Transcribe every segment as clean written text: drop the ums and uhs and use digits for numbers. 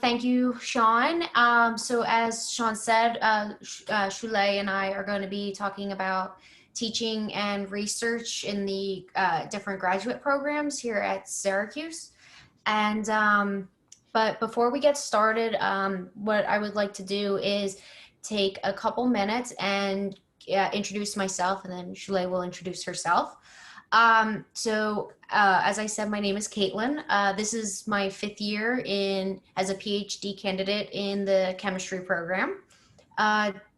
Thank you, Sean. So as Sean said, Shule and I are going to be talking about teaching and research in the different graduate programs here at Syracuse. And but before we get started, what I would like to do is take a couple minutes and introduce myself, and then Shule will introduce herself. As I said, my name is Caitlin. This is my fifth year as a PhD candidate in the chemistry program.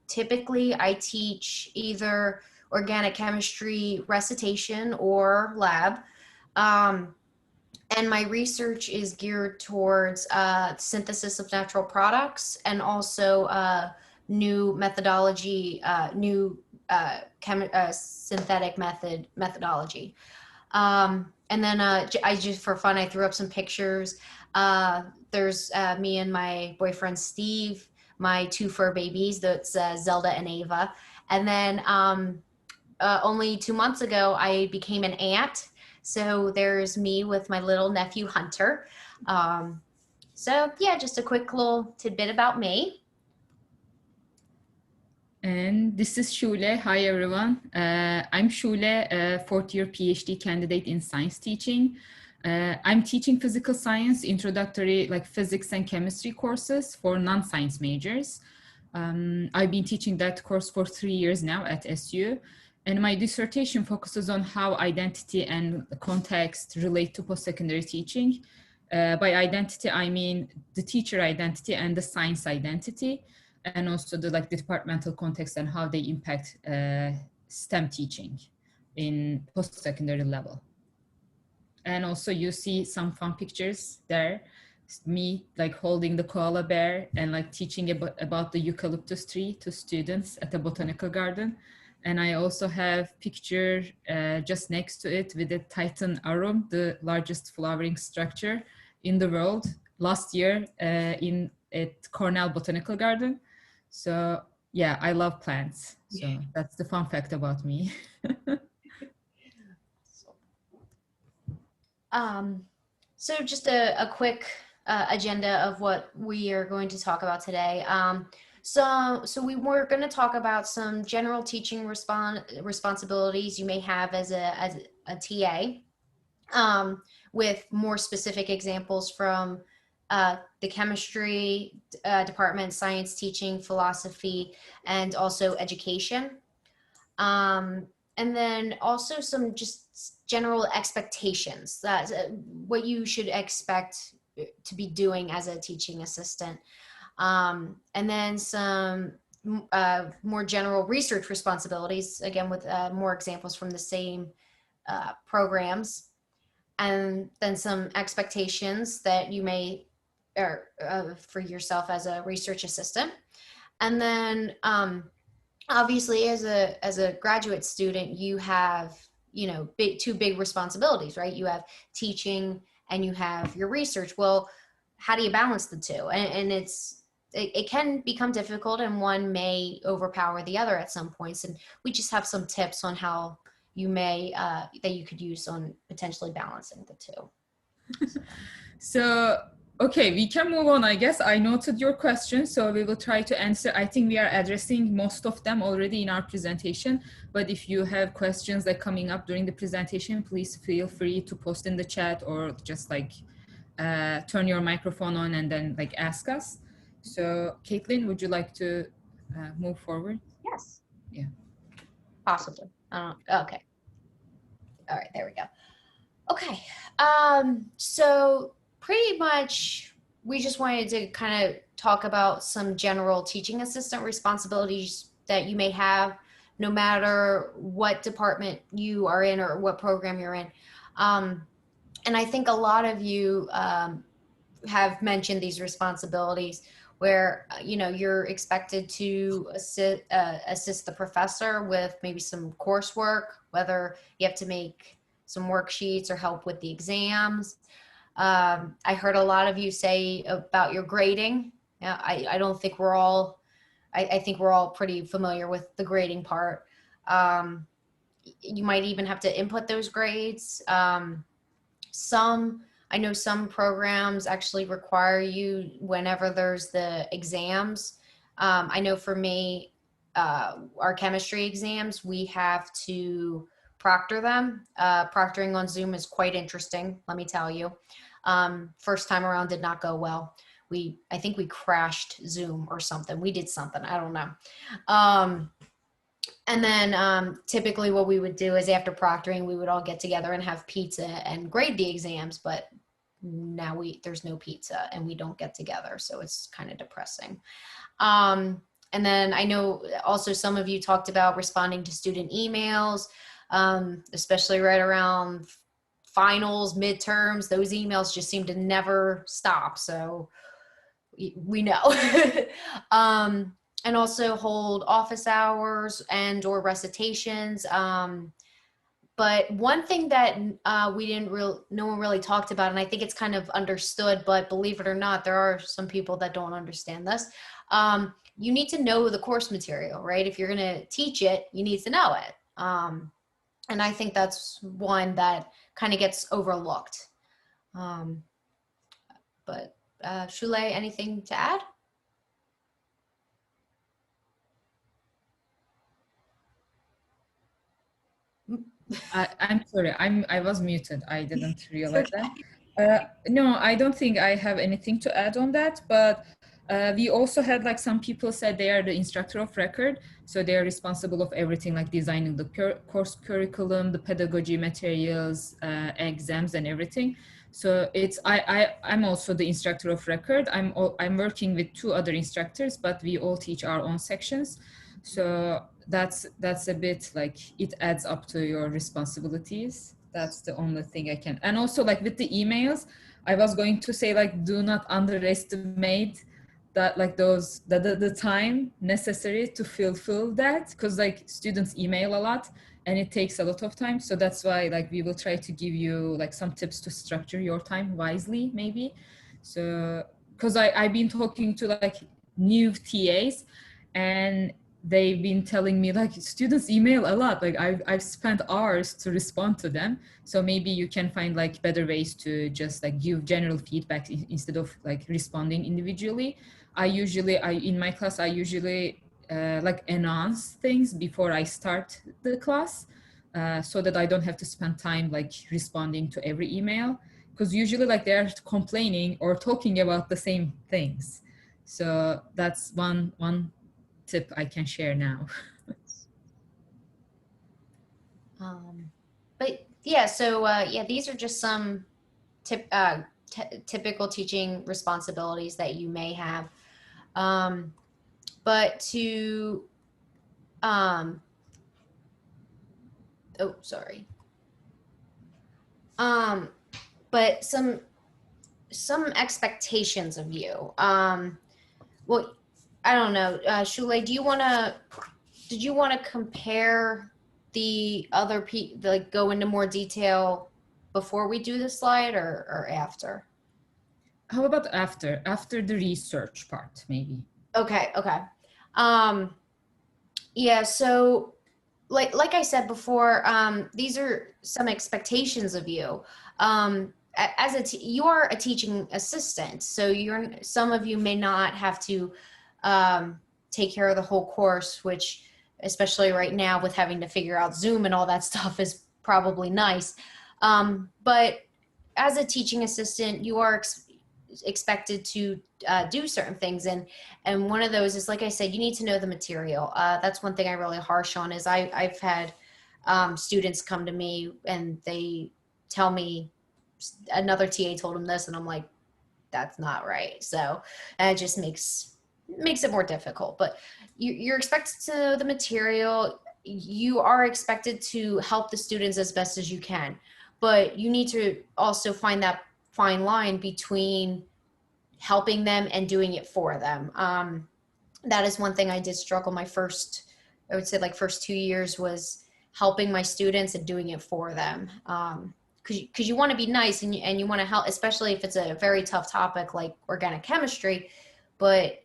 Typically, I teach either organic chemistry recitation or lab. And my research is geared towards synthesis of natural products and also new methodology, new synthetic methodology. And then I just, for fun, I threw up some pictures. There's me and my boyfriend, Steve, my two fur babies, that's Zelda and Ava. And then only 2 months ago, I became an aunt. So there's me with my little nephew, Hunter. So yeah, just a quick little tidbit about me. And this is Shule. Hi, everyone. I'm Shule, a fourth-year PhD candidate in science teaching. I'm teaching physical science, introductory, like physics and chemistry courses for non-science majors. I've been teaching that course for 3 years now at SU. And my dissertation focuses on how identity and context relate to post-secondary teaching. By identity, I mean the teacher identity and the science identity, and also the departmental context and how they impact STEM teaching in post-secondary level. And also you see some fun pictures there. Me holding the koala bear and teaching about the eucalyptus tree to students at the botanical garden. And I also have picture just next to it with the Titan arum, the largest flowering structure in the world, last year at Cornell Botanical Garden. So yeah, I love plants. So that's the fun fact about me. So just a quick agenda of what we are going to talk about today. So we were going to talk about some general teaching responsibilities you may have as a TA, with more specific examples from the chemistry department, science teaching, philosophy, and also education. And then also some just general expectations, that what you should expect to be doing as a teaching assistant. And then some more general research responsibilities, again, with more examples from the same programs. And then some expectations that you may, for yourself as a research assistant. And then obviously as a graduate student, you have, two big responsibilities, right? You have teaching and you have your research. Well, how do you balance the two? And it can become difficult, and one may overpower the other at some points. And we just have some tips on how you may, that you could use on potentially balancing the two. So, okay, we can move on, I guess. I noted your questions, so we will try to answer. I think we are addressing most of them already in our presentation, but if you have questions that coming up during the presentation, please feel free to post in the chat or just turn your microphone on and then ask us. So, Caitlin, would you like to move forward? Yes. Yeah. Possibly. Okay. All right, there we go. Okay. So pretty much we just wanted to kind of talk about some general teaching assistant responsibilities that you may have, no matter what department you are in or what program you're in. And I think a lot of you have mentioned these responsibilities where, you're expected to assist the professor with maybe some coursework, whether you have to make some worksheets or help with the exams. I heard a lot of you say about your grading. I don't think we're all, I think we're all pretty familiar with the grading part. You might even have to input those grades. Some I know some programs actually require you whenever there's the exams. I know for me, our chemistry exams, we have to proctor them. Proctoring on Zoom is quite interesting, let me tell you. First time around did not go well. I think we crashed Zoom or something. We did something, I don't know. And then typically what we would do is after proctoring, we would all get together and have pizza and grade the exams. But now there's no pizza and we don't get together. So it's kind of depressing. And then I know also some of you talked about responding to student emails, especially right around finals, midterms. Those emails just seem to never stop. So we know. And also hold office hours and or recitations. But one thing that no one really talked about, and I think it's kind of understood, but believe it or not, there are some people that don't understand this. You need to know the course material, right? If you're going to teach it, you need to know it. And I think that's one that kind of gets overlooked. But Shule, anything to add? I'm sorry, I was muted. I didn't realize Okay. that. No, I don't think I have anything to add on that, but we also had like some people said they are the instructor of record. So they are responsible of everything like designing the course curriculum, the pedagogy materials, exams and everything. So I'm also the instructor of record. I'm working with 2 other instructors, but we all teach our own sections. So that's a bit like it adds up to your responsibilities. That's the only thing I can. And also like with the emails, I was going to say like do not underestimate that like the time necessary to fulfill that, because like students email a lot and it takes a lot of time. So that's why like we will try to give you like some tips to structure your time wisely maybe. So because I've been talking to like new TAs and they've been telling me like students email a lot, like I've spent hours to respond to them. So maybe you can find like better ways to just like give general feedback instead of like responding individually. In my class I usually like announce things before I start the class, so that I don't have to spend time like responding to every email, because usually like they're complaining or talking about the same things. So that's one tip I can share now. But yeah, so yeah, these are just some typical teaching responsibilities that you may have. But to, um, oh, sorry. Um, but some expectations of you. Well, I don't know, Shule, did you want to compare the other like go into more detail before we do the slide or after? How about after the research part, maybe? Okay, okay. Um, yeah, so like I said before, these are some expectations of you. You are a teaching assistant, so some of you may not have to take care of the whole course, which especially right now with having to figure out Zoom and all that stuff is probably nice. But as a teaching assistant, you are expected to do certain things, and one of those is, like I said, you need to know the material. That's one thing I really harsh on is I've had students come to me and they tell me another TA told them this, and I'm like, that's not right. So it just makes it more difficult. But you're expected to know the material. You are expected to help the students as best as you can, but you need to also find that fine line between helping them and doing it for them. That is one thing I did struggle I would say like first 2 years was helping my students and doing it for them. Because you want to be nice and you want to help, especially if it's a very tough topic like organic chemistry, but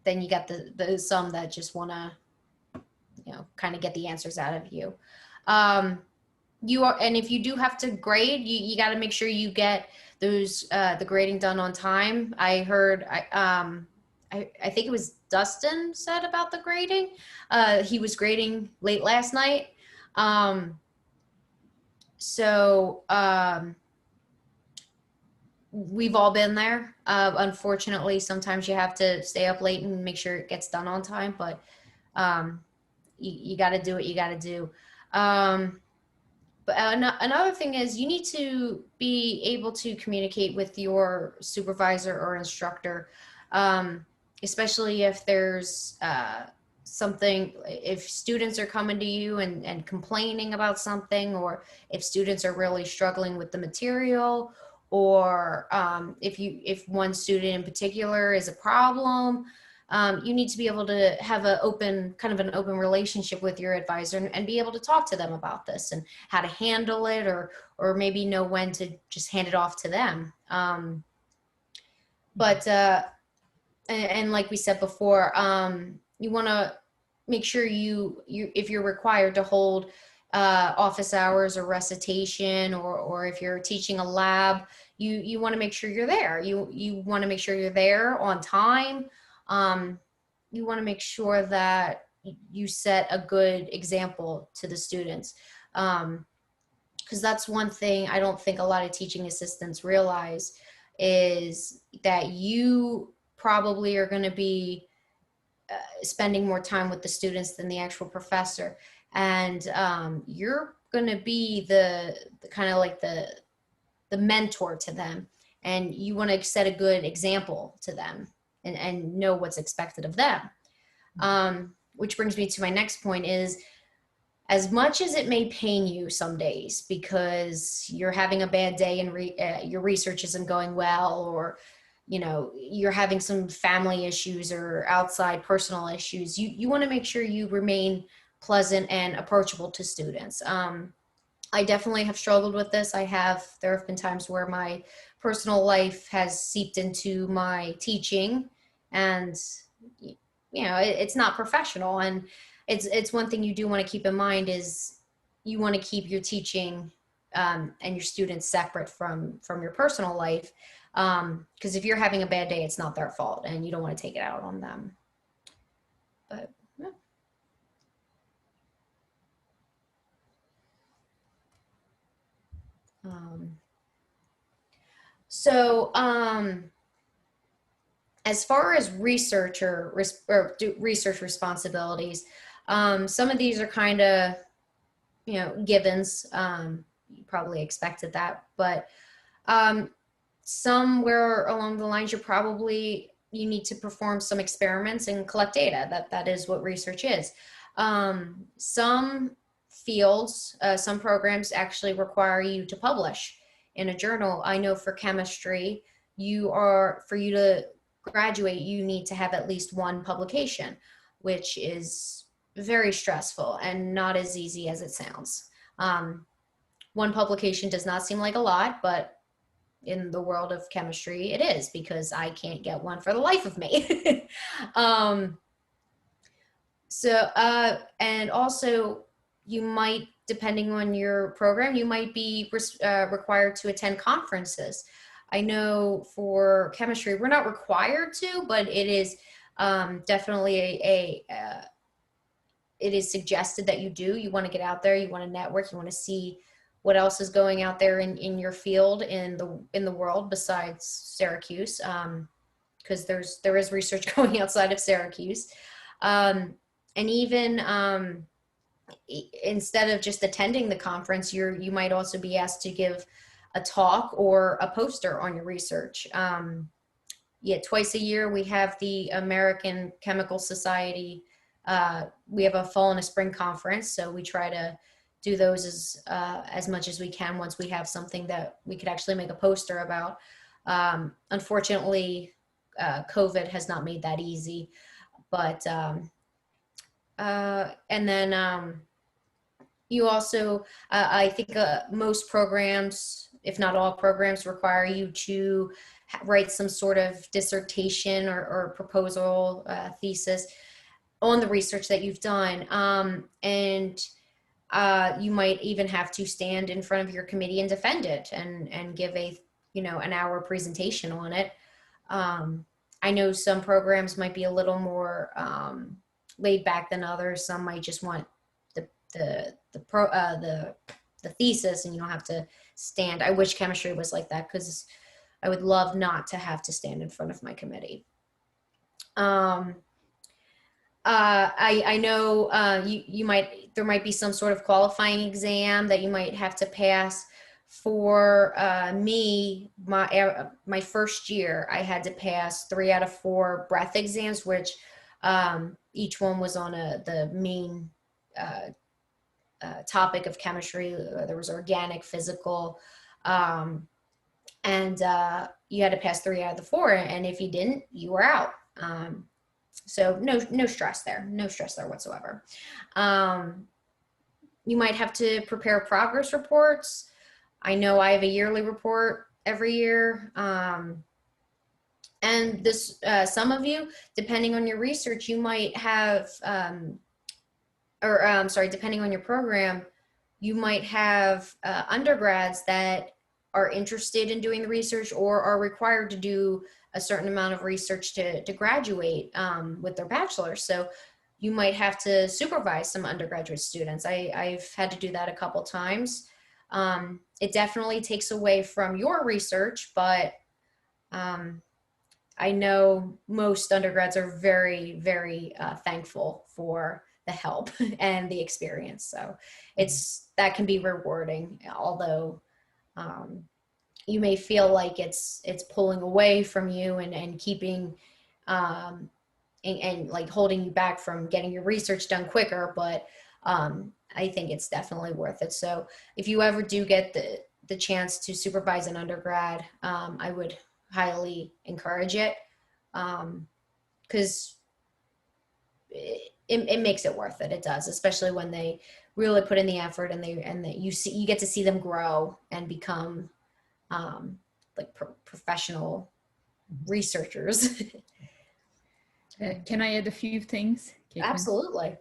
then you got the some that just want to, kind of get the answers out of you. and if you do have to grade, you got to make sure you get those the grading done on time. I heard I think it was Dustin said about the grading. He was grading late last night. Um, so we've all been there. Unfortunately, sometimes you have to stay up late and make sure it gets done on time, but you got to do what you got to do. But another thing is you need to be able to communicate with your supervisor or instructor, especially if there's something, if students are coming to you and complaining about something, or if students are really struggling with the material, or if one student in particular is a problem. You need to be able to have an open relationship with your advisor, and be able to talk to them about this and how to handle it, or maybe know when to just hand it off to them. But and like we said before, you want to make sure you if you're required to hold office hours or recitation, or if you're teaching a lab, you want to make sure you're there. You want to make sure you're there on time. You want to make sure that you set a good example to the students. Because that's one thing I don't think a lot of teaching assistants realize, is that you probably are going to be spending more time with the students than the actual professor. And you're going to be the kind of like the mentor to them. And you want to set a good example to them, and know what's expected of them. Which brings me to my next point is, as much as it may pain you some days because you're having a bad day and your research isn't going well, or you're having some family issues or outside personal issues, you want to make sure you remain pleasant and approachable to students. I definitely have struggled with this. There have been times where my personal life has seeped into my teaching, and it's not professional. And it's one thing you do want to keep in mind is you want to keep your teaching and your students separate from your personal life, because if you're having a bad day, it's not their fault, and you don't want to take it out on them. But yeah. As far as research research responsibilities, some of these are kind of, givens. You probably expected that, but somewhere along the lines, you need to perform some experiments and collect data. That is what research is. Some fields, some programs actually require you to publish in a journal. I know for chemistry, for you to graduate, you need to have at least one publication, which is very stressful and not as easy as it sounds. One publication does not seem like a lot, but in the world of chemistry, it is, because I can't get one for the life of me. And also, you might, depending on your program, you might be required to attend conferences. I know for chemistry, we're not required to, but it is definitely it is suggested that you do. You want to get out there, you want to network, you want to see what else is going out there in your field, in the world besides Syracuse, because there is research going outside of Syracuse. And even instead of just attending the conference, you might also be asked to give a talk or a poster on your research. Twice a year we have the American Chemical Society. We have a fall and a spring conference, so we try to do those as much as we can once we have something that we could actually make a poster about. Unfortunately, COVID has not made that easy, but and then you also, I think most programs, if not all programs, require you to write some sort of dissertation or proposal, thesis on the research that you've done. And You might even have to stand in front of your committee and defend it and give a, an hour presentation on it. I know some programs might be a little more laid back than others. Some might just want the thesis, and you don't have to stand. I wish chemistry was like that, because I would love not to have to stand in front of my committee. I know there might be some sort of qualifying exam that you might have to pass. For me, my first year, I had to pass 3 out of 4 breath exams, which each one was on the main topic of chemistry. There was organic, physical, and you had to pass 3 out of the 4, and if you didn't, you were out. So no stress there, whatsoever. You might have to prepare progress reports. I know I have a yearly report every year. And this, some of you, depending on your research, you might have, depending on your program, you might have undergrads that are interested in doing the research or are required to do a certain amount of research to graduate with their bachelor's. So you might have to supervise some undergraduate students. I've had to do that a couple times. It definitely takes away from your research, but I know most undergrads are very, very thankful for the help and the experience. So that can be rewarding, although you may feel like it's pulling away from you and keeping and like holding you back from getting your research done quicker, but I think it's definitely worth it. So if you ever do get the chance to supervise an undergrad, I would highly encourage it, because it makes it worth it. It does, especially when they really put in the effort and you get to see them grow and become like professional researchers. Can I add a few things, Caitlin? Absolutely.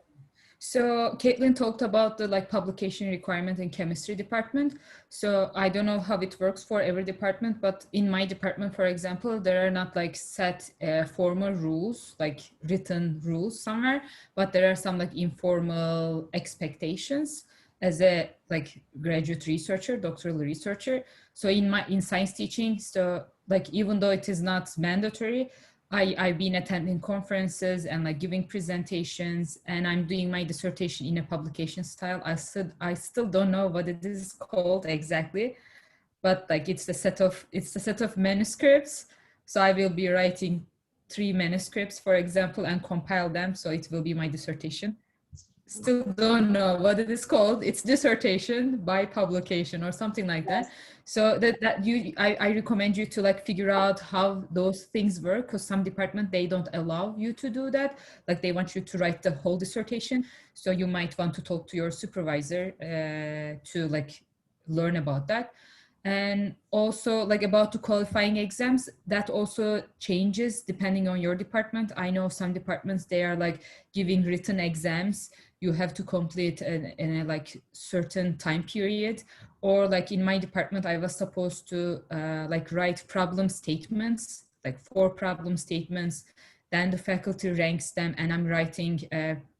So Caitlin talked about the publication requirement in chemistry department. So I don't know how it works for every department, but in my department, for example, there are not set formal rules, written rules somewhere, but there are some informal expectations as a graduate researcher, doctoral researcher. So in science teaching, so even though it is not mandatory, I've been attending conferences and giving presentations, and I'm doing my dissertation in a publication style. I still don't know what it is called exactly, but it's a set of manuscripts. So I will be writing 3 manuscripts, for example, and compile them. So it will be my dissertation. Still don't know what it is called. It's dissertation by publication or something like that. So I recommend you to figure out how those things work, because some department, they don't allow you to do that. They want you to write the whole dissertation. So you might want to talk to your supervisor to learn about that. And also about the qualifying exams, that also changes depending on your department. I know some departments, they are giving written exams. You have to complete in a certain time period, or in my department, I was supposed to write problem statements, 4 problem statements. Then the faculty ranks them, and I'm writing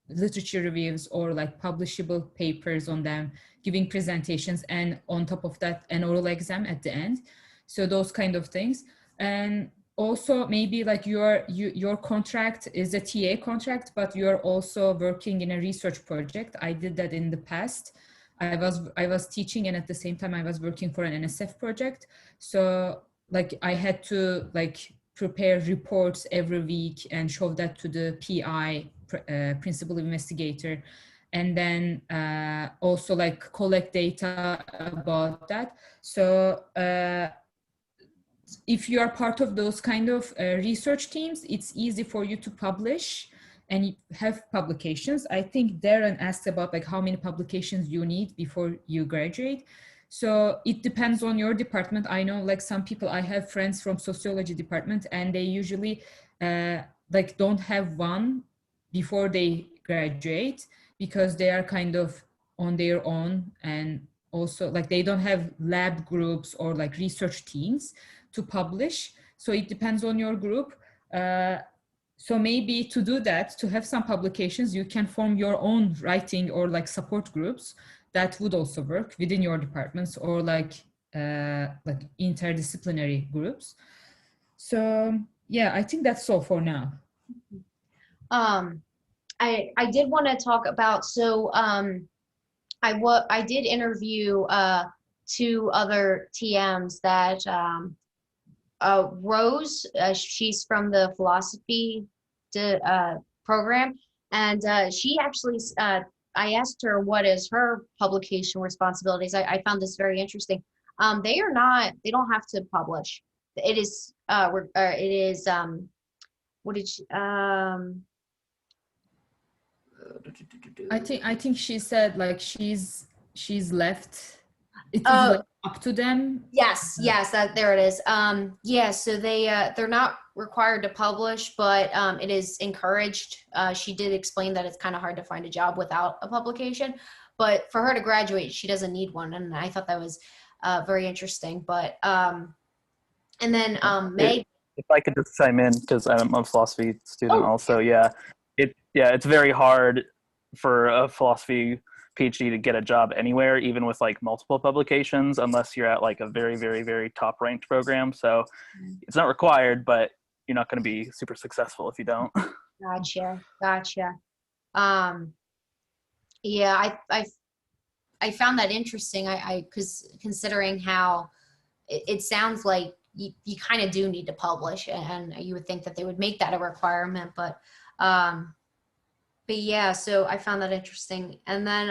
literature reviews or publishable papers on them, giving presentations, and on top of that, an oral exam at the end. So those kind of things. And also maybe your contract is a TA contract, but you're also working in a research project. I did that in the past. I was teaching, and at the same time I was working for an NSF project. So I had to prepare reports every week and show that to the PI, principal investigator, and then also collect data about that. So if you are part of those kind of research teams, it's easy for you to publish and have publications. I think Darren asked about how many publications you need before you graduate. So it depends on your department. I know some people, I have friends from sociology department, and they usually don't have one before they graduate, because they are kind of on their own, and also like they don't have lab groups or like research teams to publish. So it depends on your group. So maybe to do that, to have some publications, you can form your own writing or like support groups that would also work within your departments, or like interdisciplinary groups. So yeah, I think that's all for now. I did want to talk about, so I did interview two other TMs that Rose, she's from the philosophy program, and she actually I asked her what is her publication responsibilities. I found this very interesting. They are not, they don't have to publish. It is what did she, I think she said like she's left. It is oh, like up to them. yes, yes, there it is. Yeah, so they're not required to publish, but it is encouraged. She did explain that it's kind of hard to find a job without a publication, but for her to graduate, she doesn't need one, and I thought that was very interesting. But and then Meg. If I could just chime in, because I'm a philosophy student Oh, also, it's very hard for a philosophy PhD to get a job anywhere, even with like multiple publications, unless you're at like a very, very, very top ranked program. So it's not required, but you're not going to be super successful if you don't. Gotcha. Yeah, I found that interesting. Because considering how it sounds like you kind of do need to publish, and you would think that they would make that a requirement, but yeah, so I found that interesting. And then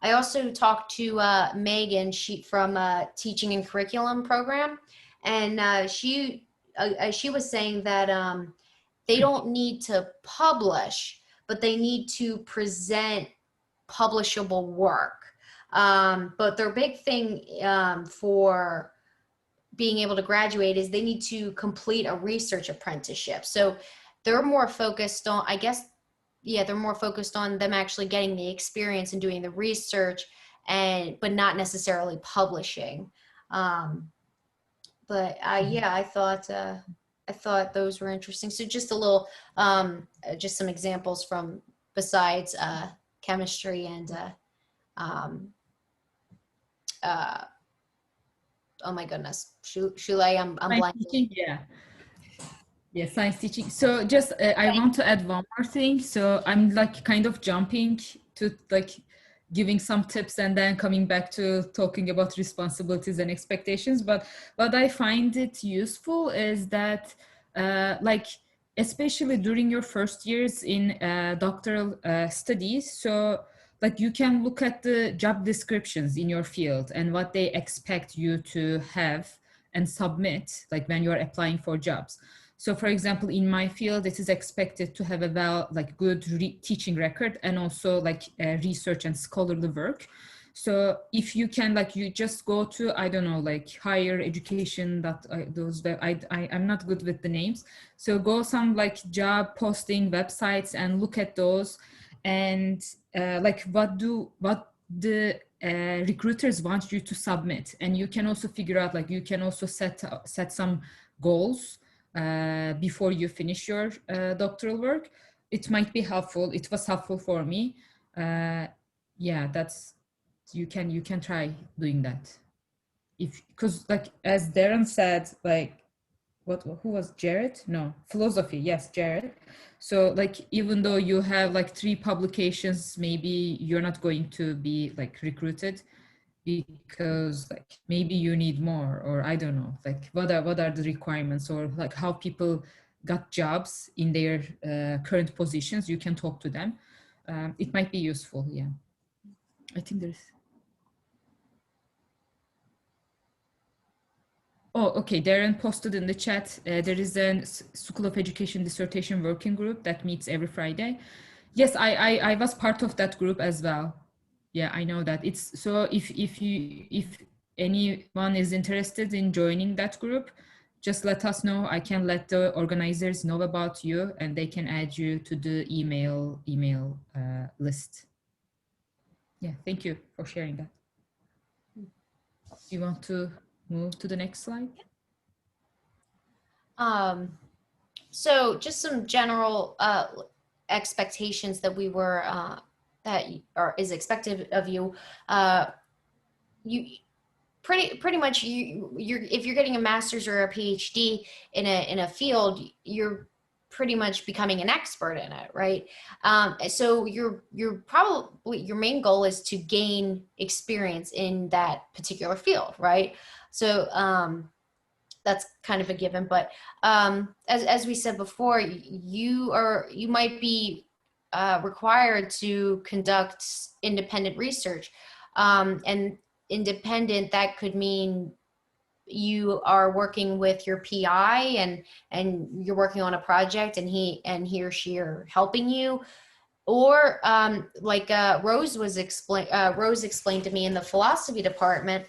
I also talked to Megan, she from Teaching and Curriculum program, and she was saying that they don't need to publish, but they need to present publishable work. But their big thing for being able to graduate is they need to complete a research apprenticeship. So they're more focused on, I guess, they're more focused on them actually getting the experience and doing the research, but not necessarily publishing. But I thought those were interesting. So just a little, just some examples from besides chemistry and oh my goodness, Shulay, I'm blanking. Yeah, science teaching. So just I want to add one more thing. So I'm like kind of jumping to like giving some tips and then coming back to talking about responsibilities and expectations. But what I find it useful is that like especially during your first years in doctoral studies, so like you can look at the job descriptions in your field and what they expect you to have and submit, like when you're applying for jobs. So for example, in my field, it is expected to have a good teaching record and also like research and scholarly work. So if you can, like, you just go to, I don't know, like higher education, I'm not good with the names. So go some like job posting websites and look at those, and like what the recruiters want you to submit. And you can also figure out, like you can also set some goals before you finish your doctoral work. It might be helpful. It was helpful for me. Yeah, that's, you can try doing that. Because like as Darren said, like who was Jared? No, philosophy. Yes, Jared. So like even though you have like 3 publications, maybe you're not going to be like recruited, because like maybe you need more, or I don't know, like what are the requirements, or like how people got jobs in their current positions. You can talk to them. It might be useful. Yeah, I think there's. Oh, okay. Darren posted in the chat. There is a School of Education dissertation working group that meets every Friday. Yes, I was part of that group as well. Yeah, I know that. It's so if anyone is interested in joining that group, just let us know. I can let the organizers know about you, and they can add you to the email list. Yeah, thank you for sharing that. You want to move to the next slide? So just some general expectations that we were that is expected of you. You pretty much you're if you're getting a master's or a PhD in a field, you're pretty much becoming an expert in it, right? So you're probably your main goal is to gain experience in that particular field, right? So that's kind of a given. But as we said before, you might be required to conduct independent research, and independent, that could mean you are working with your PI and you're working on a project and he or she are helping you, or like Rose explained to me in the philosophy department.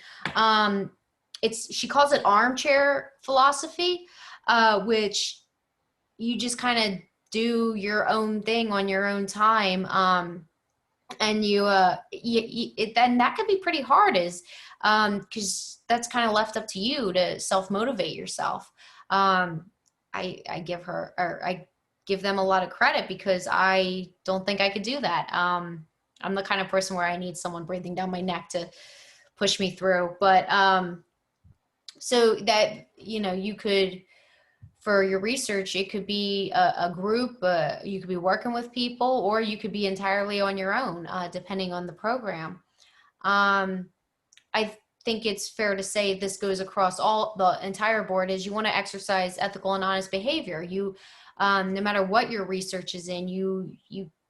She calls it armchair philosophy, which you just kind of do your own thing on your own time. And then that could be pretty hard, is because that's kind of left up to you to self-motivate yourself. I give them a lot of credit because I don't think I could do that. I'm the kind of person where I need someone breathing down my neck to push me through. But so that, you could, for your research, it could be a group, you could be working with people, or you could be entirely on your own, depending on the program. I think it's fair to say this goes across the entire board, is you want to exercise ethical and honest behavior. No matter what your research is in, you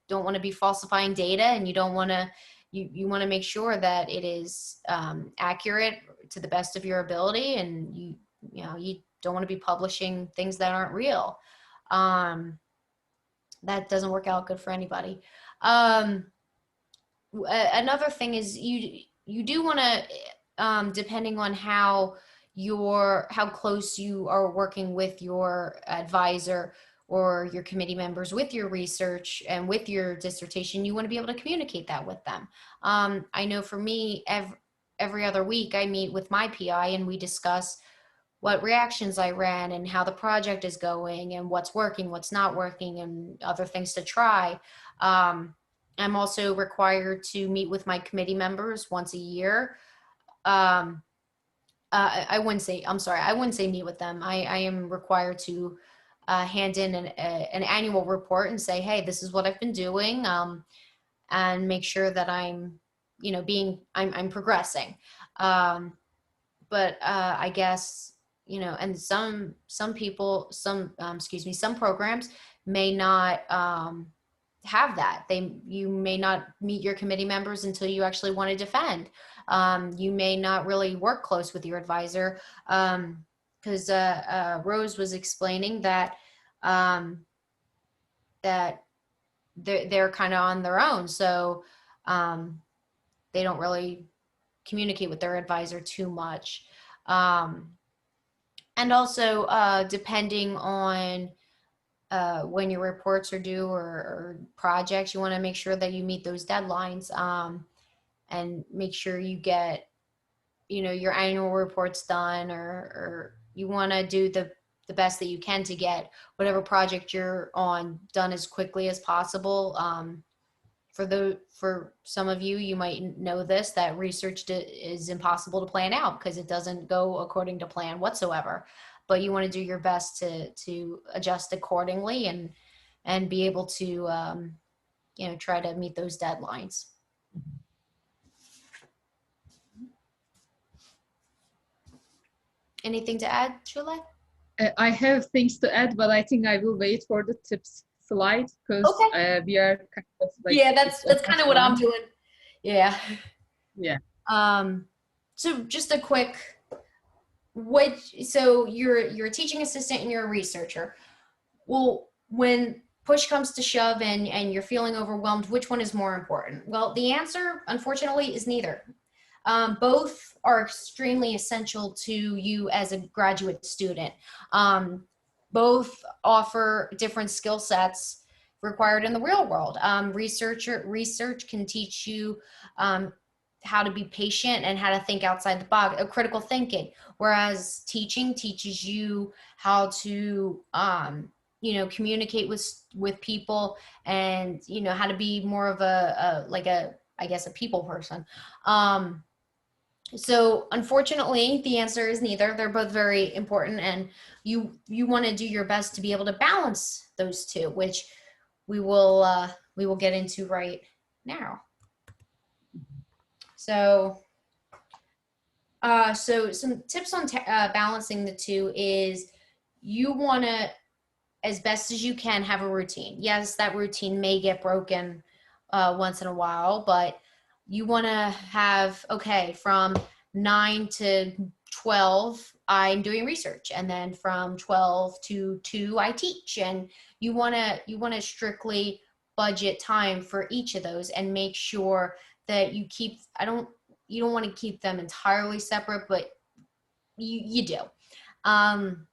don't want to be falsifying data, and you don't want to, you want to make sure that it is accurate to the best of your ability, and you don't want to be publishing things that aren't real. That doesn't work out good for anybody. Another thing is you do want to, depending on how close you are working with your advisor or your committee members with your research and with your dissertation, you want to be able to communicate that with them. I know for me, every other week I meet with my PI and we discuss what reactions I ran and how the project is going and what's working, what's not working, and other things to try. I'm also required to meet with my committee members once a year. I wouldn't say meet with them. I am required to hand in an annual report and say, hey, this is what I've been doing, and make sure that I'm progressing. But I guess, and some programs may not have that. You may not meet your committee members until you actually want to defend. You may not really work close with your advisor, because Rose was explaining that that they're kind of on their own, so they don't really communicate with their advisor too much. And also, depending on when your reports are due or projects, you want to make sure that you meet those deadlines, and make sure you get, your annual reports done, or you want to do the best that you can to get whatever project you're on done as quickly as possible. For some of you, you might know this, that research is impossible to plan out because it doesn't go according to plan whatsoever. But you want to do your best to adjust accordingly and be able to try to meet those deadlines. Anything to add, Shule? I have things to add, but I think I will wait for the tips slide because we are kind of like, that's kind of what I'm doing. Yeah. So just a quick, so you're a teaching assistant and you're a researcher. Well, when push comes to shove and you're feeling overwhelmed, which one is more important? Well, the answer, unfortunately, is neither. Both are extremely essential to you as a graduate student. Both offer different skill sets required in the real world. Research can teach you how to be patient and how to think outside the box, critical thinking, whereas teaching teaches you how to communicate with people, and how to be more of I guess a people person. So unfortunately, the answer is neither. They're both very important, and you want to do your best to be able to balance those two, which we will get into right now. So some tips on balancing the two is you want to, as best as you can, have a routine. Yes, that routine may get broken once in a while, but you want to have, okay, from 9 to 12, I'm doing research, and then from 12 to 2, I teach. And you want to strictly budget time for each of those and make sure that you keep, you don't want to keep them entirely separate, but you do. And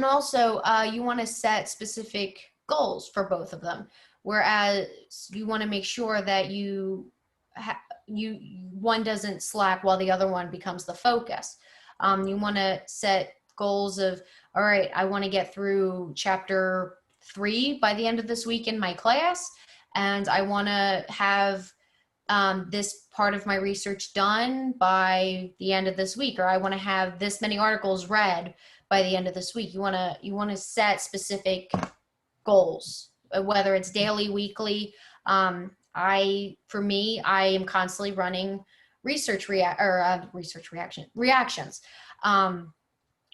also, you want to set specific goals for both of them, whereas you want to make sure that one doesn't slack while the other one becomes the focus. You want to set goals of, all right, I want to get through chapter 3 by the end of this week in my class, and I want to have this part of my research done by the end of this week, or I want to have this many articles read by the end of this week. You want to set specific goals, whether it's daily, weekly. For me, I am constantly running reactions.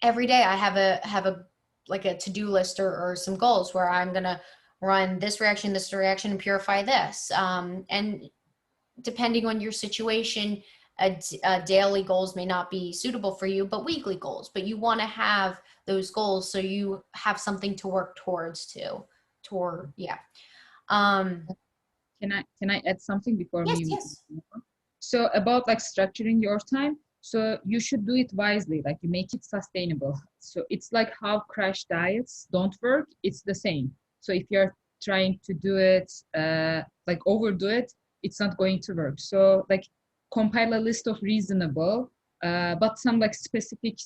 Every day I have a like a to-do list or some goals where I'm gonna run this reaction, and purify this. And depending on your situation, daily goals may not be suitable for you, but weekly goals. But you want to have those goals so you have something to work towards yeah. Can I add something before Yes, we yes. move on? So about like structuring your time, so you should do it wisely, like you make it sustainable. So it's like how crash diets don't work, it's the same. So if you're trying to do it, like overdo it, it's not going to work. So like compile a list of reasonable, but some like specific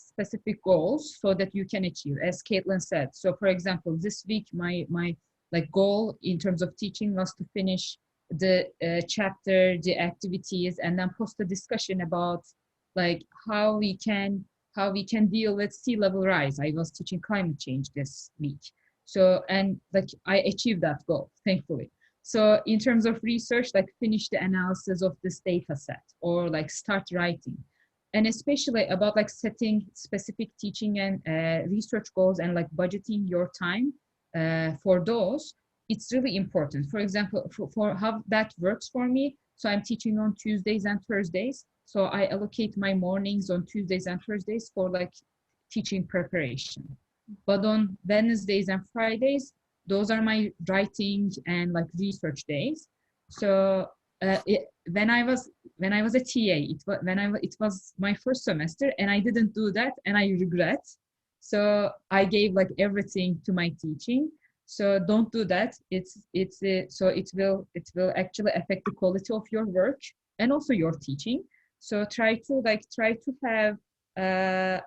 goals so that you can achieve, as Caitlin said. So for example, this week, my like goal in terms of teaching was to finish the chapter, the activities, and then post a discussion about like how we can deal with sea level rise. I was teaching climate change this week. So, and like I achieved that goal, thankfully. So in terms of research, like finish the analysis of this data set or like start writing. And especially about like setting specific teaching and research goals and like budgeting your time for those, it's really important. For example, for how that works for me, so I'm teaching on Tuesdays and Thursdays. So I allocate my mornings on Tuesdays and Thursdays for like teaching preparation. But on Wednesdays and Fridays, those are my writing and like research days. So when I was a TA, it was my first semester, and I didn't do that, and I regret. So I gave like everything to my teaching. So don't do that. So it will actually affect the quality of your work and also your teaching. So try to have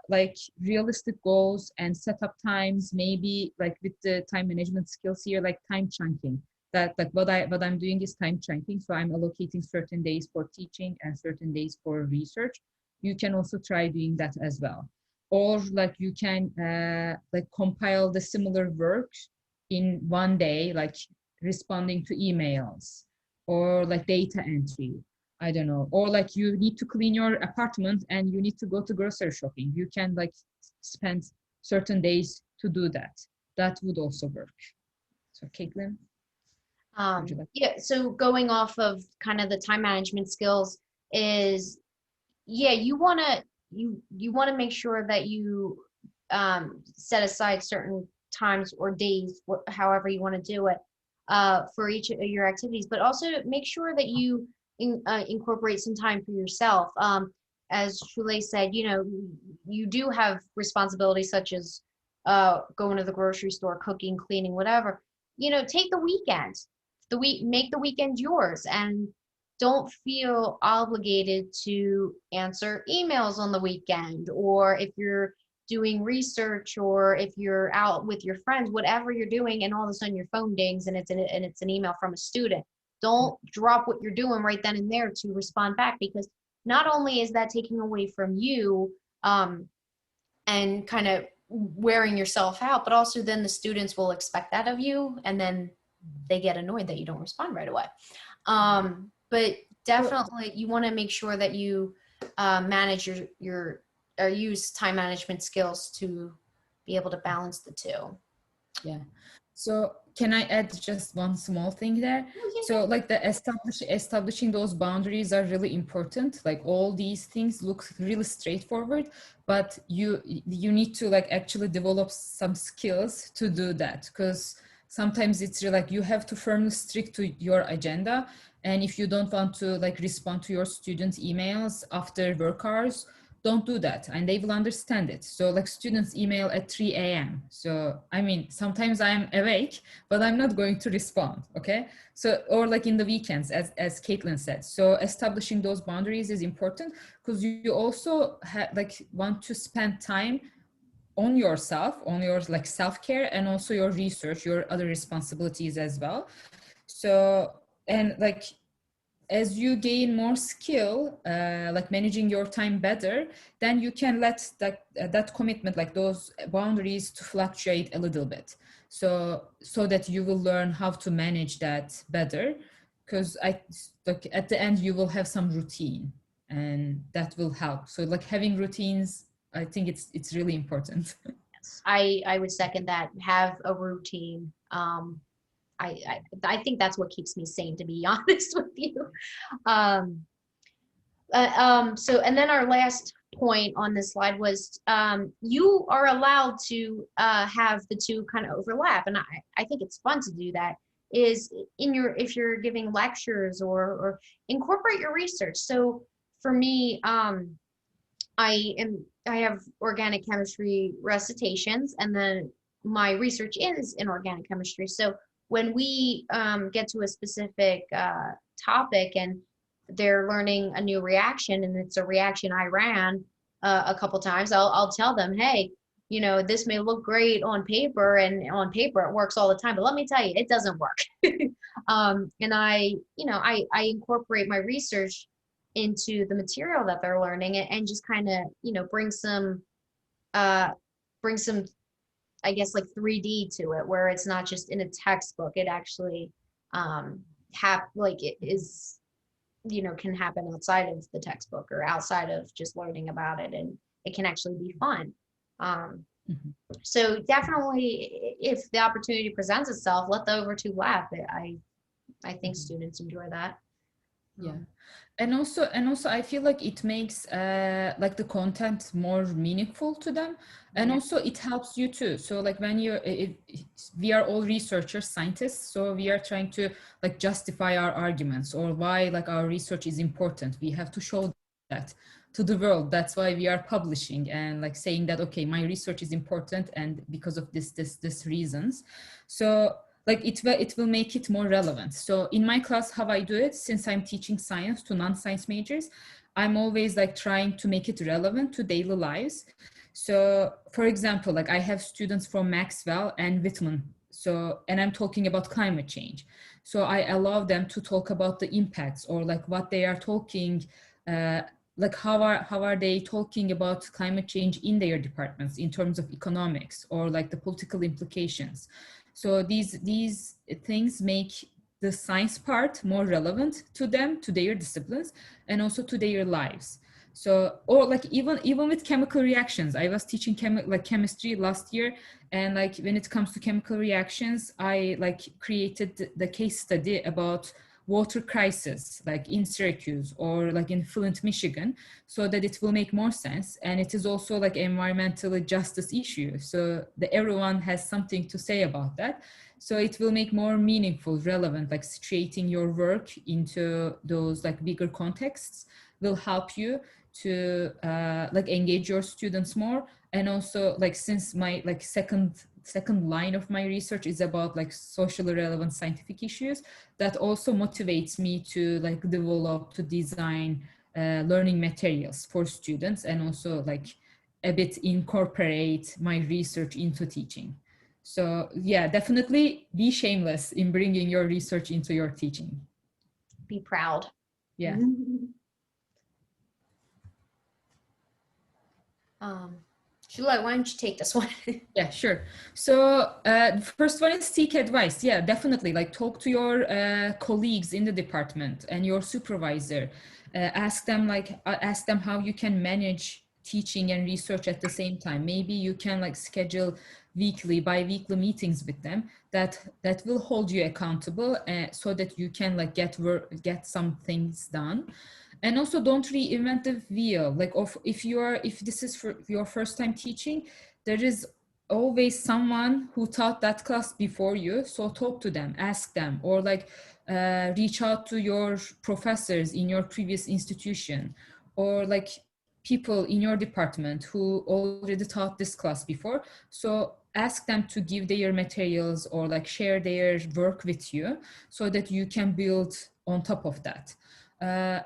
like realistic goals and set up times, maybe like with the time management skills here, like time chunking. That like what I'm doing is time chunking. So I'm allocating certain days for teaching and certain days for research. You can also try doing that as well. Or like you can like compile the similar work in one day, like responding to emails or like data entry. I don't know. Or like you need to clean your apartment and you need to go to grocery shopping. You can like spend certain days to do that. That would also work. So Caitlin? Yeah, so going off of kind of the time management skills is, yeah, you want to make sure that you set aside certain times or days, however you want to do it, for each of your activities, but also make sure that you incorporate some time for yourself. As Shule said, you do have responsibilities such as going to the grocery store, cooking, cleaning, whatever. take the weekend, make the weekend yours, and don't feel obligated to answer emails on the weekend, or if you're doing research, or if you're out with your friends, whatever you're doing, and all of a sudden your phone dings and it's an email from a student. Don't drop what you're doing right then and there to respond back, because not only is that taking away from you, and kind of wearing yourself out, but also then the students will expect that of you, and then they get annoyed that you don't respond right away. But definitely you want to make sure that you manage your or use time management skills to be able to balance the two. Yeah. So can I add just one small thing there? So like the establishing those boundaries are really important. Like all these things look really straightforward, but you need to like actually develop some skills to do that, because sometimes it's really like you have to firmly stick to your agenda. And if you don't want to like respond to your students' emails after work hours, don't do that, and they will understand it. So like students email at 3 a.m. So I mean, sometimes I'm awake, but I'm not going to respond, okay? So, or like in the weekends, as Caitlin said. So establishing those boundaries is important, because you also like want to spend time on yourself, on your like self-care, and also your research, your other responsibilities as well. So, and like, as you gain more skill, like managing your time better, then you can let that commitment, like those boundaries, to fluctuate a little bit. So that you will learn how to manage that better, because like at the end you will have some routine, and that will help. So like having routines, I think it's really important. I would second that. Have a routine. I think that's what keeps me sane, to be honest with you. So, and then our last point on this slide was, you are allowed to have the two kind of overlap, and I think it's fun to do that. Is if you're giving lectures, or incorporate your research. So for me, I have organic chemistry recitations, and then my research is in organic chemistry. So when we get to a specific topic, and they're learning a new reaction, and it's a reaction I ran a couple times, I'll tell them, hey, this may look great on paper, and on paper it works all the time, but let me tell you, it doesn't work. And I incorporate my research into the material that they're learning, and just kind of, bring some I guess like 3D to it, where it's not just in a textbook. It actually it is, can happen outside of the textbook, or outside of just learning about it, and it can actually be fun. So definitely, if the opportunity presents itself, let the over two laugh. I think students enjoy that. Yeah. And also I feel like it makes like the content more meaningful to them, and Yeah. also it helps you too. So like when we are all researchers, scientists, so we are trying to like justify our arguments, or why like our research is important. We have to show that to the world. That's why we are publishing, and like saying that, okay, my research is important, and because of this reasons. So like it will make it more relevant. So in my class, how I do it, since I'm teaching science to non-science majors, I'm always like trying to make it relevant to daily lives. So for example, like I have students from Maxwell and Whitman. So, and I'm talking about climate change. So I allow them to talk about the impacts, or like what they are talking, like how are they talking about climate change in their departments in terms of economics, or like the political implications. So these things make the science part more relevant to them, to their disciplines, and also to their lives. So, or like even with chemical reactions, I was teaching chemistry last year, and like when it comes to chemical reactions, I like created the case study about water crisis, like in Syracuse or like in Flint, Michigan, so that it will make more sense. And it is also like environmental justice issue, so that everyone has something to say about that. So it will make more meaningful, relevant, like situating your work into those like bigger contexts will help you to like engage your students more. And also like since my like second line of my research is about like socially relevant scientific issues, that also motivates me to like develop, to design learning materials for students, and also like a bit incorporate my research into teaching. So yeah, definitely be shameless in bringing your research into your teaching. Be proud. Yeah. Juliet, why don't you take this one? Yeah, sure. So the first one is seek advice. Yeah, definitely. Like talk to your colleagues in the department and your supervisor. Ask them how you can manage teaching and research at the same time. Maybe you can like schedule weekly, bi-weekly meetings with them that will hold you accountable, so that you can like get some things done. And also don't reinvent the wheel. Like if this is for your first time teaching, there is always someone who taught that class before you. So talk to them, ask them, or like reach out to your professors in your previous institution, or like people in your department who already taught this class before. So ask them to give their materials or like share their work with you, so that you can build on top of that.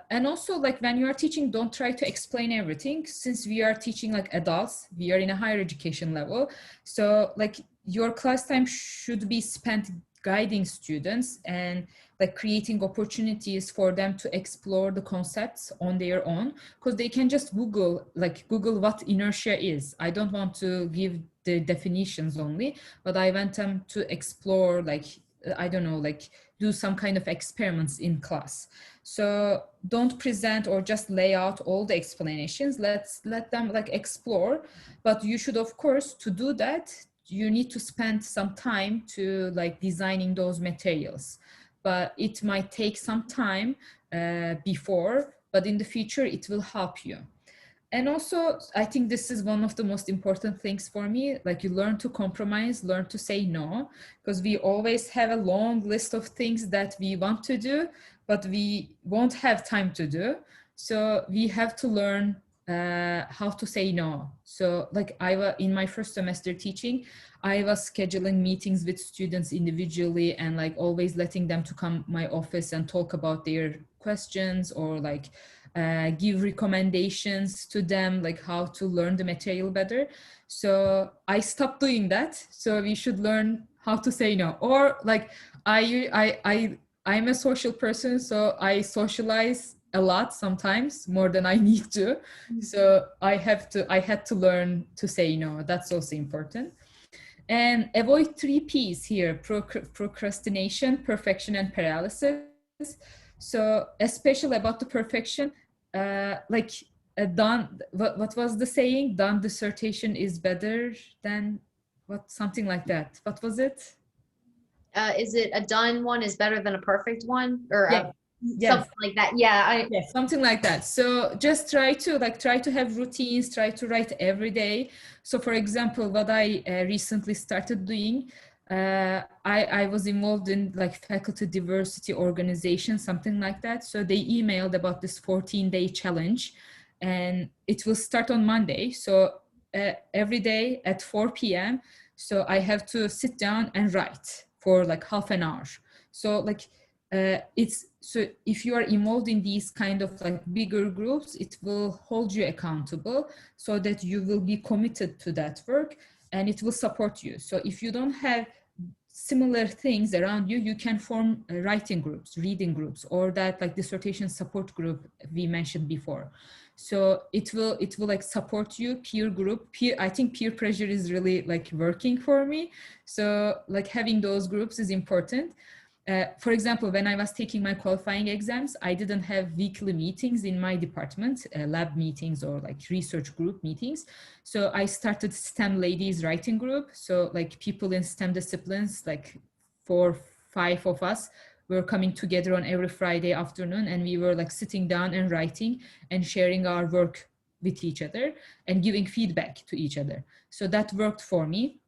And also like when you are teaching, don't try to explain everything, since we are teaching like adults, we are in a higher education level. So like your class time should be spent guiding students and like creating opportunities for them to explore the concepts on their own, because they can just Google what inertia is. I don't want to give the definitions only, but I want them to explore, like, I don't know, like do some kind of experiments in class. So don't present or just lay out all the explanations. Let them like explore. But you should, of course, to do that, you need to spend some time to like designing those materials. But it might take some time before, but in the future it will help you. And also, I think this is one of the most important things for me. Like you learn to compromise, learn to say no, because we always have a long list of things that we want to do, but we won't have time to do. So we have to learn how to say no. So like in my first semester teaching, I was scheduling meetings with students individually and like always letting them to come my office and talk about their questions, or like give recommendations to them, like how to learn the material better. So I stopped doing that. So we should learn how to say no. Or like I'm a social person, so I socialize a lot, sometimes more than I need to. So I had to learn to say no. That's also important. And avoid 3 P's here: procrastination, perfection, and paralysis. So especially about the perfection, like done, what was the saying? Done dissertation is better than what, something like that. What was it? Is it a done one is better than a perfect one, or Yeah. something like that? Yeah, Yes, something like that. So just try to have routines, try to write every day. So for example, what I recently started doing, I was involved in like faculty diversity organization, something like that. So they emailed about this 14-day challenge, and it will start on Monday. So every day at 4 p.m. So I have to sit down and write for like half an hour. So like so if you are involved in these kind of like bigger groups, it will hold you accountable, so that you will be committed to that work and it will support you. So if you don't have similar things around you, you can form writing groups, reading groups, or that like dissertation support group we mentioned before. So it will like support you. Peer group, I think peer pressure is really like working for me. So like having those groups is important. For example, when I was taking my qualifying exams, I didn't have weekly meetings in my department, lab meetings or like research group meetings. So I started STEM Ladies Writing Group. So like people in STEM disciplines, like 4, 5 of us were coming together on every Friday afternoon, and we were like sitting down and writing and sharing our work with each other and giving feedback to each other. So that worked for me.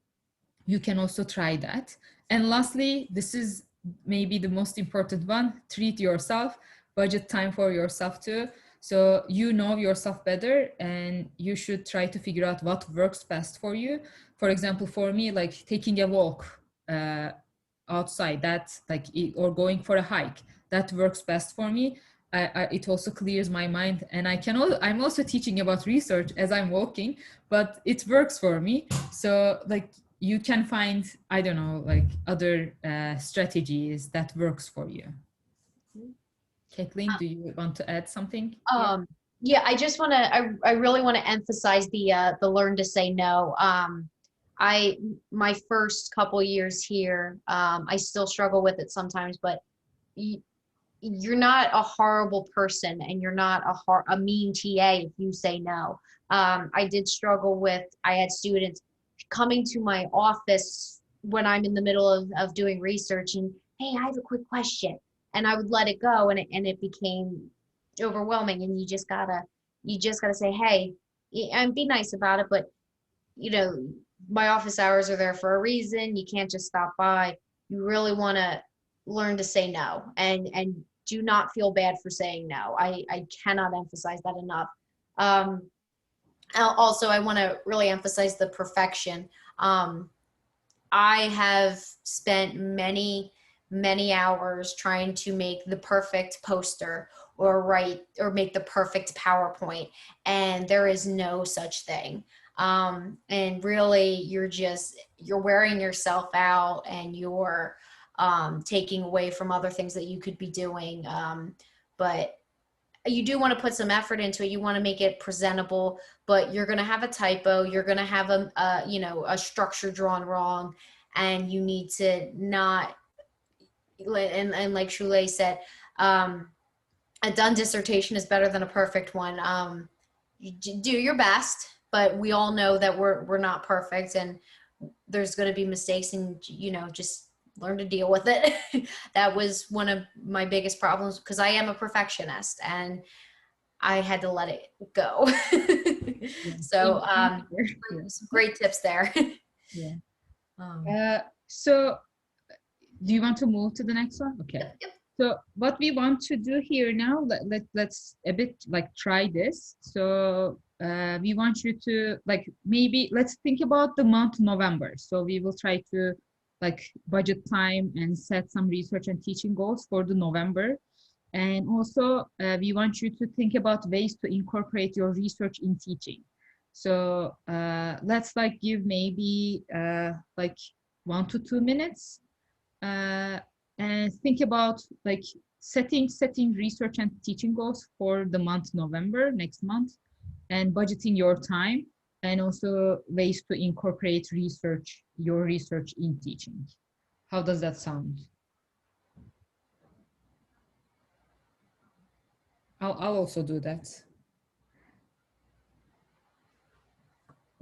You can also try that. And lastly, this is maybe the most important one: treat yourself, budget time for yourself too. So you know yourself better, and you should try to figure out what works best for you. For example, for me, like taking a walk outside, that or going for a hike, that works best for me. It also clears my mind, and I'm also teaching about research as I'm walking, but it works for me. So like you can find, I don't know, like other strategies that works for you. Kathleen, do you want to add something here? Yeah, I just want to, I really want to emphasize the learn to say no. My first couple years here, I still struggle with it sometimes, but you, you're not a horrible person, and you're not a mean TA if you say no. I did struggle with, I had students coming to my office when I'm in the middle of doing research, and hey, I have a quick question. And I would let it go, and it became overwhelming. And you just gotta say, hey, and be nice about it. But you know, my office hours are there for a reason. You can't just stop by. You really want to learn to say no, and do not feel bad for saying no. I cannot emphasize that enough. Um, Also, I want to really emphasize the perfection. Um, I have spent many hours trying to make the perfect poster or write or make the perfect PowerPoint, and there is no such thing. And really, you're wearing yourself out, and you're taking away from other things that you could be doing. But you do want to put some effort into it. You want to make it presentable, but you're going to have a typo. You're going to have a structure drawn wrong, and you need to not, and like Shule said, a done dissertation is better than a perfect one. You do your best, but we all know that we're not perfect, and there's going to be mistakes, and just learn to deal with it. That was one of my biggest problems, because I am a perfectionist, and I had to let it go. So some great tips there. Yeah. Um, So do you want to move to the next one? Okay. Yep. So what we want to do here now, let's a bit like try this. So we want you to like, maybe let's think about the month November. So we will try to like budget time and set some research and teaching goals for the November. And also we want you to think about ways to incorporate your research in teaching. So let's like give maybe like 1 to 2 minutes and think about like setting research and teaching goals for the month November, next month, and budgeting your time, and also ways to incorporate your research in teaching. How does that sound? I'll also do that.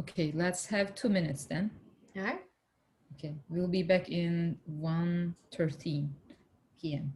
Okay, let's have 2 minutes then. all right. Okay, we'll be back in 1:13 p.m.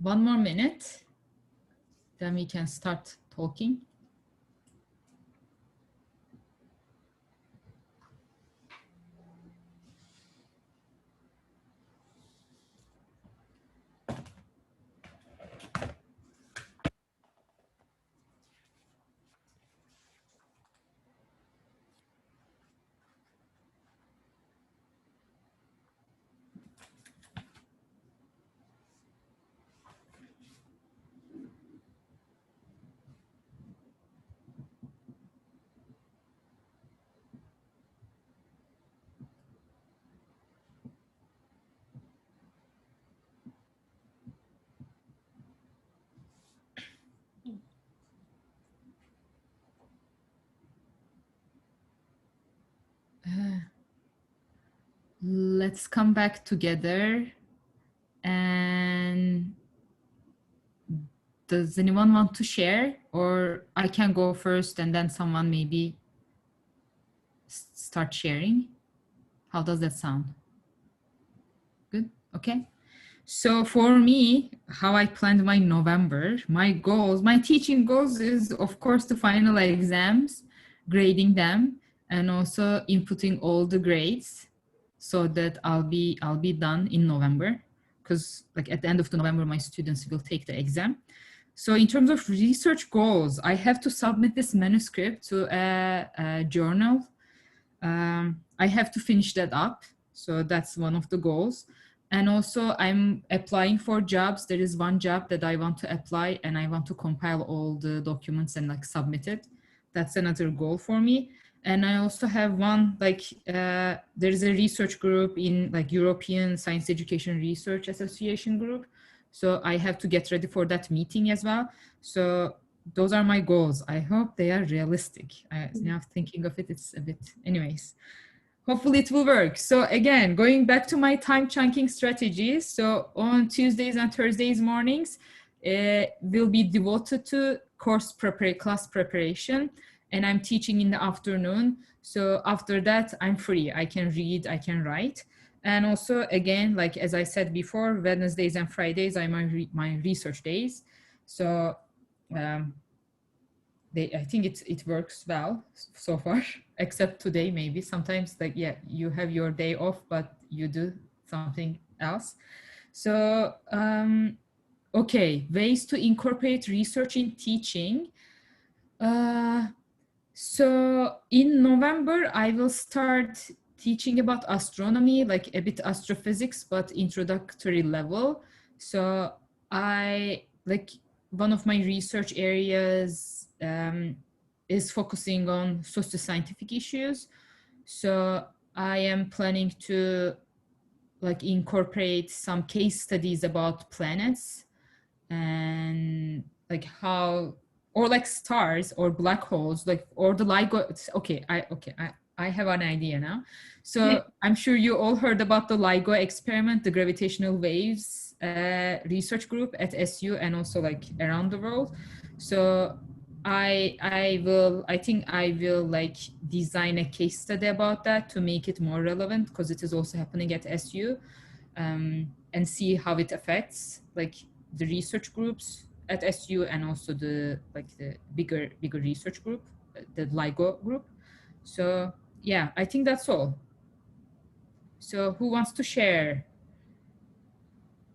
1 more minute, then we can start talking. Let's come back together. And does anyone want to share, or I can go first and then someone maybe start sharing? How does that sound? Good. Okay. So for me, how I planned my November, my goals, my teaching goals is of course the final exams, grading them, and also inputting all the grades so that I'll be done in November, because like at the end of the November, my students will take the exam. So in terms of research goals, I have to submit this manuscript to a journal. I have to finish that up. So that's one of the goals. And also I'm applying for jobs. There is one job that I want to apply, and I want to compile all the documents and like submit it. That's another goal for me. And I also have one, like there's a research group in like European Science Education Research Association group. So I have to get ready for that meeting as well. So those are my goals. I hope they are realistic. Now thinking of it, it's a bit, anyways. Hopefully it will work. So again, going back to my time chunking strategy. So on Tuesdays and Thursdays mornings will be devoted to class preparation, and I'm teaching in the afternoon. So after that, I'm free. I can read, I can write. And also again, like as I said before, Wednesdays and Fridays are my research days. So I think it works well so far, except today maybe. Sometimes like, yeah, you have your day off, but you do something else. So, okay, ways to incorporate research in teaching. So in November, I will start teaching about astronomy, like a bit astrophysics, but introductory level. So I like one of my research areas is focusing on socio-scientific issues. So I am planning to like incorporate some case studies about planets and like how, or like stars or black holes, like, or the LIGO. Okay, I have an idea now. So I'm sure you all heard about the LIGO experiment, the gravitational waves research group at SU and also like around the world. So I think I will like design a case study about that to make it more relevant, because it is also happening at SU, and see how it affects like the research groups at SU and also the bigger research group, the LIGO group. So yeah, I think that's all. So who wants to share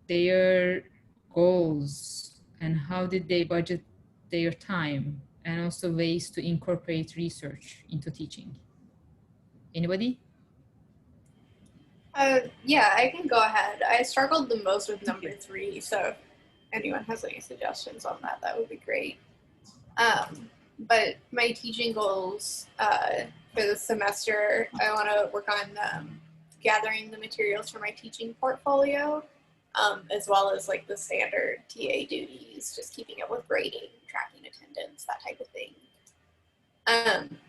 their goals and how did they budget their time, and also ways to incorporate research into teaching? Anybody? Yeah, I can go ahead. I struggled the most with number 3, so if anyone has any suggestions on that, that would be great. But my teaching goals for the semester, I want to work on gathering the materials for my teaching portfolio, as well as like the standard TA duties, just keeping up with grading, tracking attendance, that type of thing.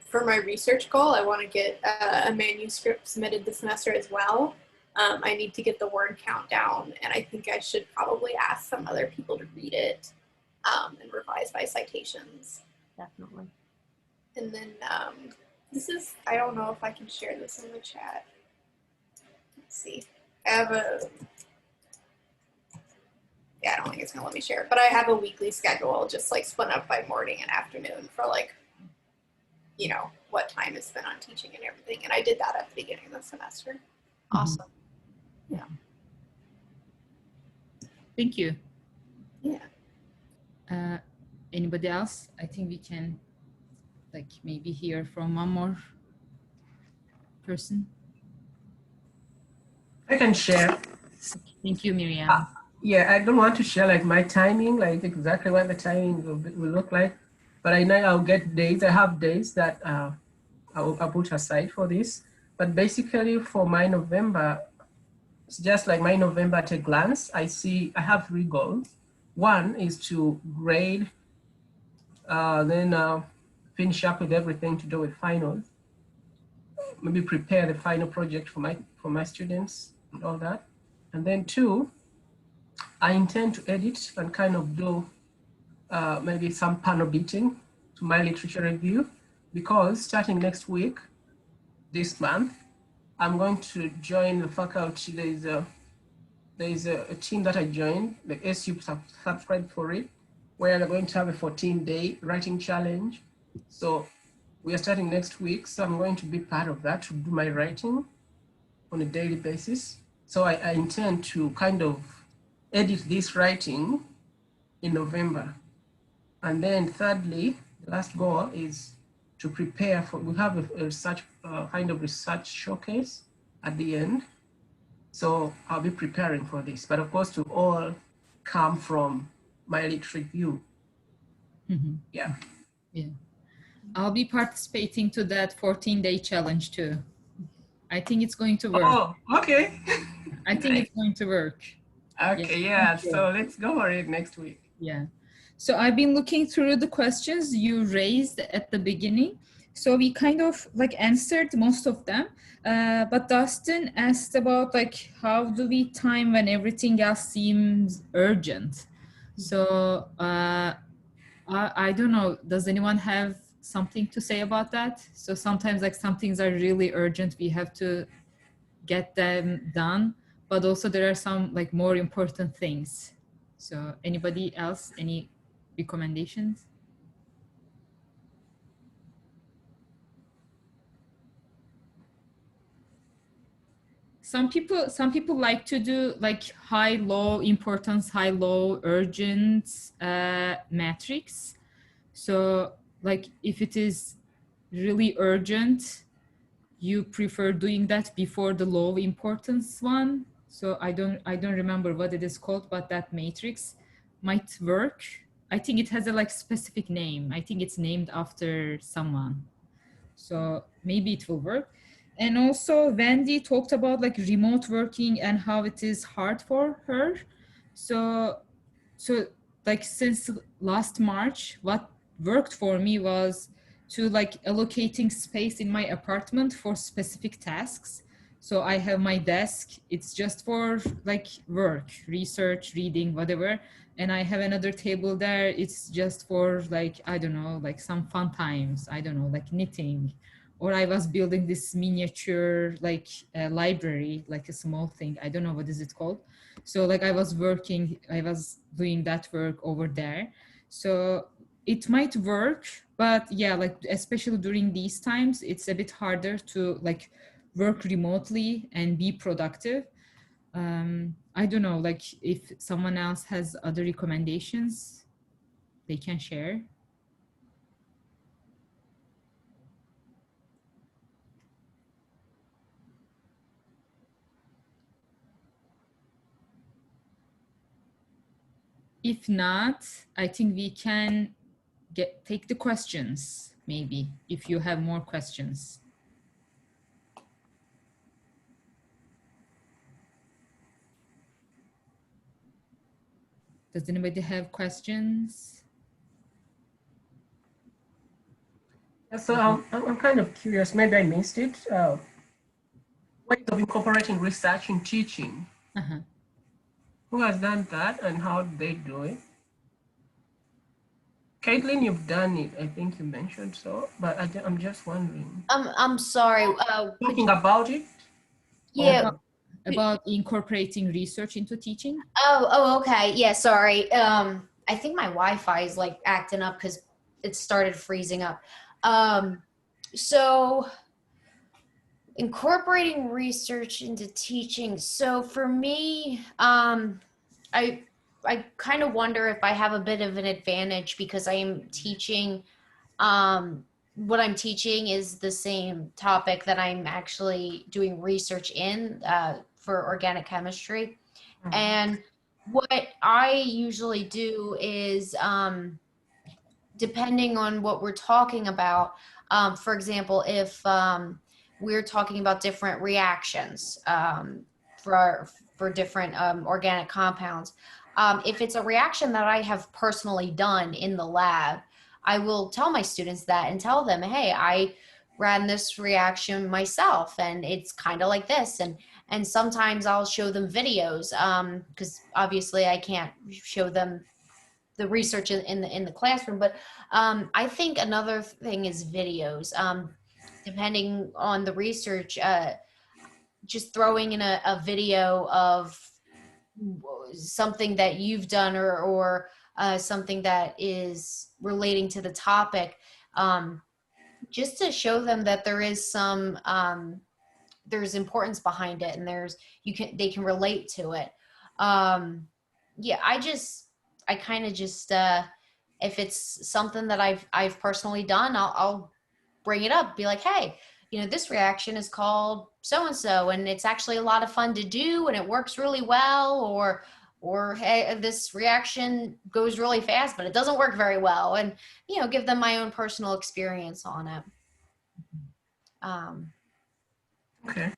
For my research goal, I want to get a manuscript submitted this semester as well. I need to get the word count down, and I think I should probably ask some other people to read it and revise my citations. Definitely. And then this is, I don't know if I can share this in the chat. Let's see. I Yeah, I don't think it's gonna let me share. But I have a weekly schedule, just like split up by morning and afternoon for like, you know, what time is spent on teaching and everything. And I did that at the beginning of the semester. Awesome. Thank you. Yeah. Anybody else? I think we can like maybe hear from one more person. I can share. Thank you, Miriam. Yeah, I don't want to share like my timing, like exactly what the timing will look like, but I know I'll get days. I have days that I'll put aside for this. But basically for my November, it's just like my November at a glance. I have 3 goals. One is to grade, then finish up with everything to do with finals. Maybe prepare the final project for my students and all that. And then 2, I intend to edit and kind of do maybe some panel beating to my literature review, because starting next week, this month, I'm going to join the faculty. There's a team that I joined, the SU subscribed for it, where they're going to have a 14-day writing challenge. So we are starting next week. So I'm going to be part of that to do my writing on a daily basis. So I intend to kind of edit this writing in November. And then thirdly, the last goal is to prepare for, we have a research, kind of research showcase at the end. So I'll be preparing for this, but of course to all come from my literature review. Yeah. Yeah. I'll be participating to that 14-day challenge too. I think it's going to work. Oh, okay. I think it's going to work. Okay, yeah. So let's go for it next week. Yeah. So I've been looking through the questions you raised at the beginning. So we kind of like answered most of them. But Dustin asked about like, how do we time when everything else seems urgent? So I don't know, does anyone have something to say about that? So sometimes like some things are really urgent, we have to get them done, but also there are some like more important things. So anybody else, any recommendations? Some people like to do like high, low importance, high, low, urgent matrix. So like if it is really urgent, you prefer doing that before the low importance one. So I don't remember what it is called, but that matrix might work. I think it has a like specific name. I think it's named after someone. So maybe it will work. And also Wendy talked about like remote working and how it is hard for her. So like since last March, what worked for me was to like allocating space in my apartment for specific tasks. So I have my desk, it's just for like work, research, reading, whatever. And I have another table there, it's just for like, I don't know, like some fun times, I don't know, like knitting. Or I was building this miniature like library, like a small thing, I don't know what is it called. So like I was doing that work over there. So it might work, but yeah, like especially during these times, it's a bit harder to like work remotely and be productive. I don't know, like if someone else has other recommendations, they can share. If not, I think we can take the questions, maybe, if you have more questions. Does anybody have questions? Yeah, so I'm kind of curious, maybe I missed it. Ways of incorporating research in teaching. Who has done that and how did they do it? Caitlin, you've done it. I think you mentioned so, but I'm just wondering. I'm sorry. Talking about it? Yeah. about incorporating research into teaching. Oh, okay. Yeah, sorry. I think my Wi-Fi is like acting up because it started freezing up. So incorporating research into teaching. So for me, I kind of wonder if I have a bit of an advantage because I am teaching. What I'm teaching is the same topic that I'm actually doing research in for organic chemistry. And what I usually do is, depending on what we're talking about, for example, if we're talking about different reactions for different organic compounds, if it's a reaction that I have personally done in the lab, I will tell my students that and tell them, hey, I ran this reaction myself and it's kind of like this. And sometimes I'll show them videos because obviously I can't show them the research in the classroom. But I think another thing is videos. Depending on the research, just throwing in a video of something that you've done or something that is relating to the topic, just to show them that there is some there's importance behind it and they can relate to it. Yeah, I kind of just if it's something that I've personally done, I'll bring it up, be like, hey, this reaction is called so and so, and it's actually a lot of fun to do, and it works really well, or hey, this reaction goes really fast, but it doesn't work very well, and give them my own personal experience on it. Okay.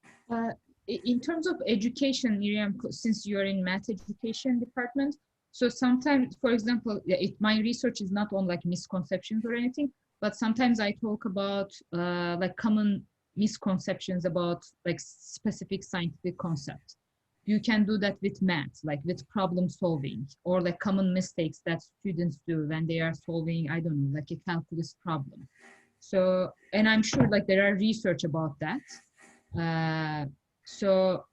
In terms of education, Miriam, since you are in math education department, so sometimes, for example, my research is not on like misconceptions or anything, but sometimes I talk about like common misconceptions about like specific scientific concepts. You can do that with math, like with problem solving, or like common mistakes that students do when they are solving, I don't know, like a calculus problem. So, and I'm sure like there are research about that. So,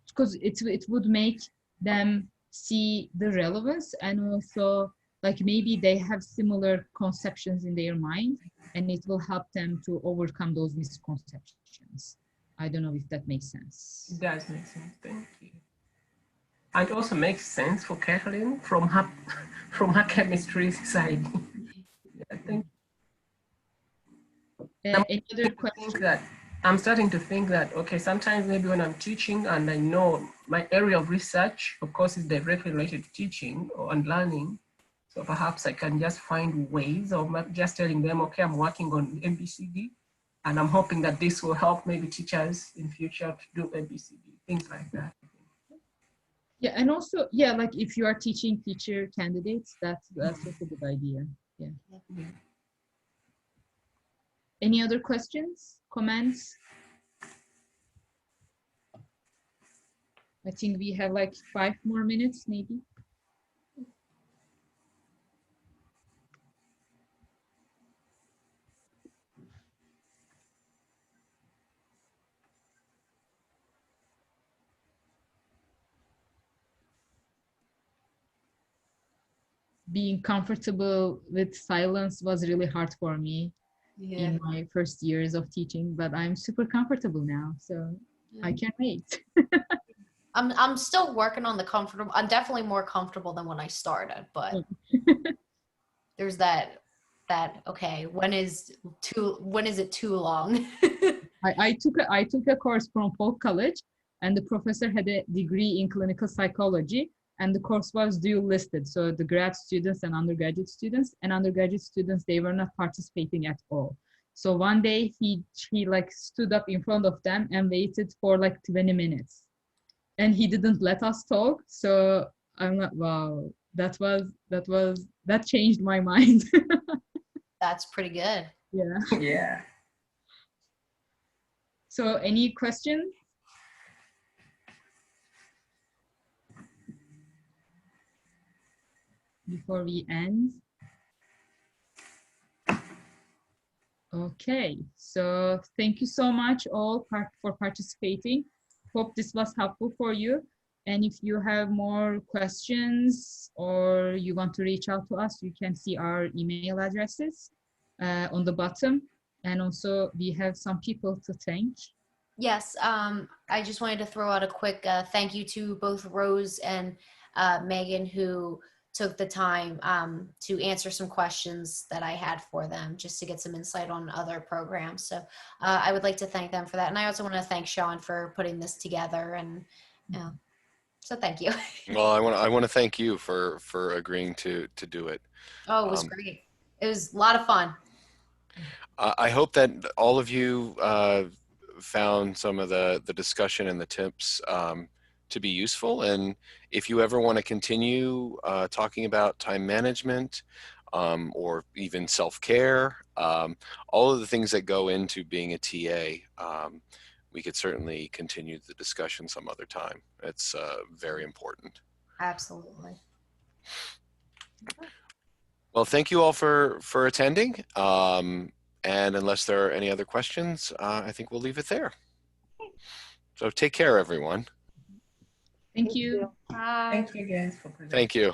because it would make them see the relevance, and also like maybe they have similar conceptions in their mind, and it will help them to overcome those misconceptions. I don't know if that makes sense. It does make sense. Thank you. And it also makes sense for Kathleen from her chemistry side. I think. Any other questions? I'm starting to think that, okay, sometimes maybe when I'm teaching and I know my area of research, of course, is directly related to teaching and learning. So perhaps I can just find ways of just telling them, okay, I'm working on ABCD, and I'm hoping that this will help maybe teachers in future to do ABCD, things like that. Yeah, and also, yeah, like if you are teaching teacher candidates, that's also a good idea. Yeah. Any other questions, comments? I think we have like 5 more minutes, maybe. Being comfortable with silence was really hard for me in my first years of teaching, but I'm super comfortable now, so I can't wait. I'm still working on the comfortable. I'm definitely more comfortable than when I started, but there's that okay, when is it too long? I took a course from Folk College, and the professor had a degree in clinical psychology, and the course was dual listed. So the grad students and undergraduate students, they were not participating at all. So one day he like stood up in front of them and waited for like 20 minutes, and he didn't let us talk. So I'm like, wow, that changed my mind. That's pretty good. Yeah. Yeah. So any questions? Before we end? Okay, so thank you so much all for participating. hope this was helpful for you. And if you have more questions or you want to reach out to us, you can see our email addresses on the bottom. And also we have some people to thank. Yes, I just wanted to throw out a quick thank you to both Rose and Megan, who took the time to answer some questions that I had for them, just to get some insight on other programs. So I would like to thank them for that. And I also want to thank Sean for putting this together. And so thank you. Well, I want to thank you for agreeing to do it. Oh, it was great. It was a lot of fun. I hope that all of you found some of the discussion and the tips to be useful. And if you ever want to continue talking about time management or even self-care, all of the things that go into being a TA, we could certainly continue the discussion some other time. It's very important. Absolutely. Well, thank you all for attending. And unless there are any other questions, I think we'll leave it there. So take care, everyone. Thank you. Bye. Thank you guys for presenting. Thank you.